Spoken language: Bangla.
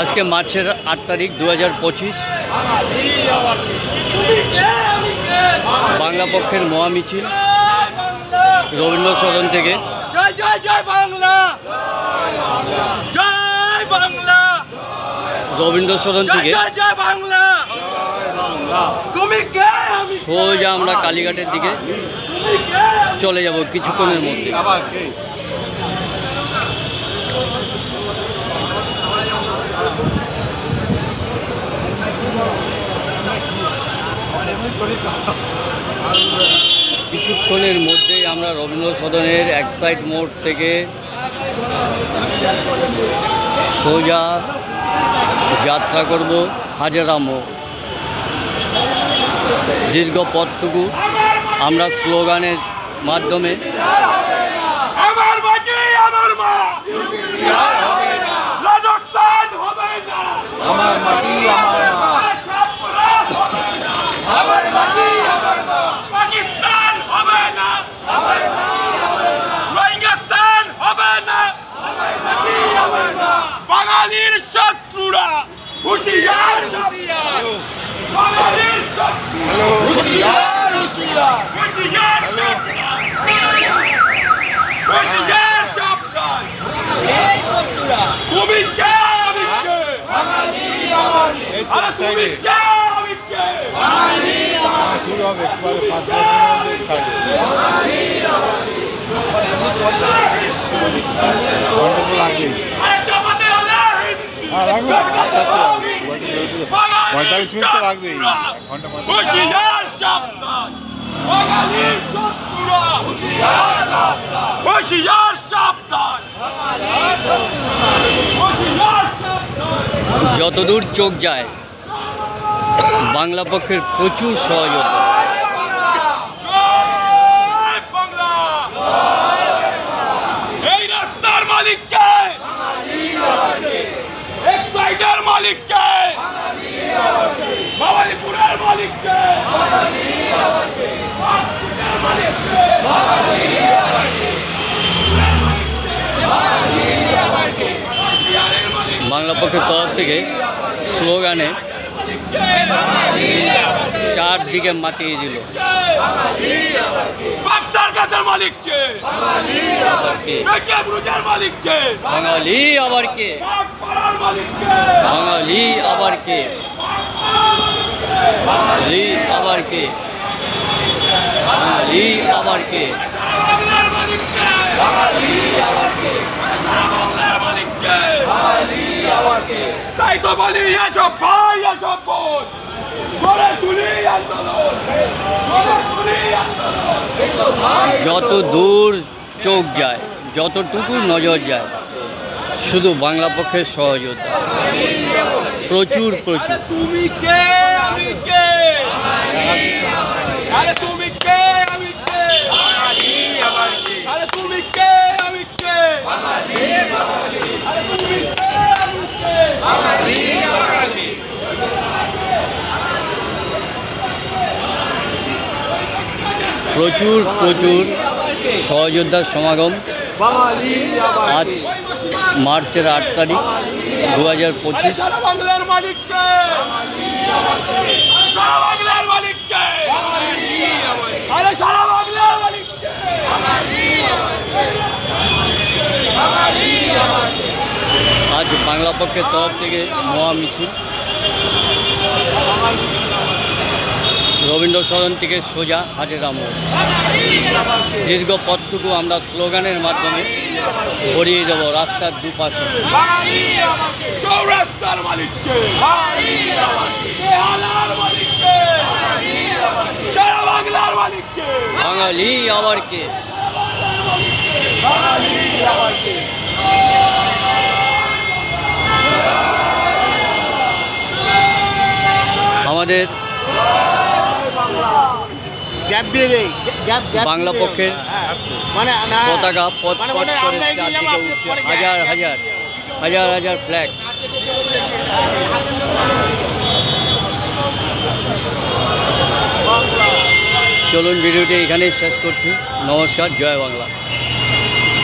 আজকে মার্চের 8 তারিখ 2025 বাংলা পক্ষের মহামিছিল রবীন্দ্র সদন থেকে রবীন্দ্র সদন থেকে সোজা আমরা কালীঘাটের দিকে চলে যাব কিছুক্ষণের মধ্যে। কিছুক্ষণের মধ্যেই আমরা রবীন্দ্র সদনের এক সাইড মোড় থেকে সোজা যাত্রা করব হাজরা মোড়। দীর্ঘ পথটুকু আমরা স্লোগানের মাধ্যমে আমার মাটি আমার মা, রাজস্থান হবে না, আমার মাটি আমার মা, আমার মাটি আমার মা, পাকিস্তান হবে না, আমার মাটি আমার মা, রোহিঙ্গাস্তান হবে না, আমার মাটি আমার মা, বাঙালির শত্রুরা হুঁশিয়ার হুঁশিয়ার, বাঙালির শত্রুরা হুঁশিয়ার হুঁশিয়ার, হুঁশিয়ার সাবধান, হুঁশিয়ার সাবধান, এই শত্রুরা তুমি কে আমি কে, বাঙালি বাঙালি, আরে তুমি কে আমি কে, বাঙালি বাঙালি, শুরু হবে একবার 5 বছরের ছাড়ে, বাঙালি বাঙালি, ঘন্টা লাগবে, আরে জমাতে হলে লাগবে, আস্তে আস্তে 45 মিনিট লাগবে, ঘন্টা হুঁশিয়ার সাবধান, বাঙালির শত্রুরা হুঁশিয়ার সাবধান, হুঁশিয়ার সাবধান, হুঁশিয়ার সাবধান। যতদূর চোখ যায় বাংলা পক্ষের প্রচুর সহযোগিতা। এই রাস্তার মালিক কে, এক সাইডের মালিক কে, বাবালিপুরের মালিক কে, বাংলা পক্ষের তরফ থেকে স্লোগানে চারদিকে মাতিয়ে দিল। মালিক কে, মালিক কে, বাঙালি আবার কে, বাঙালি আবার কে, বাঙালি আবার কে, বাঙালি আবার কে, তাই তো বলি এসব ভাই এসব বোন গড়ে তুলি আন্দোলন, গড়ে তুলি আন্দোলন। যত দূর চোখ যায় যতটুকু নজর যায় শুধু বাংলা পক্ষের সহযোগিতা প্রচুর প্রচুর। তুমি কে আমি কে, আরে তুমি কে আমি কে, আরে তুমি কে আমি কে, আরে তুমি কে আমি কে, প্রচুর প্রচুর সহযোদ্ধার সমাগম আজ মার্চের 8 তারিখ 2025। সারা বাংলার মালিক কে, সারা বাংলার মালিক কে, আরে সারা বাংলার মালিক কে, আজ বাংলা পক্ষের তরফ থেকে মহামিছিল রবীন্দ্র সদন থেকে সোজা হাজরা মোড়। দীর্ঘ পথটুকু আমরা স্লোগানের মাধ্যমে ভরিয়ে দেব রাস্তার দুপাশে। চৌরাস্তার মালিককে, মালিককে, সারা বাংলার মালিককে, বাঙালি আবার কে, আমাদের বাংলা পক্ষের পতাকা পথ পথ করে চারদিকে উঠছে হাজার হাজার হাজার হাজার ফ্ল্যাগ। চলুন ভিডিওটি এখানেই শেষ করছি। নমস্কার, জয় বাংলা।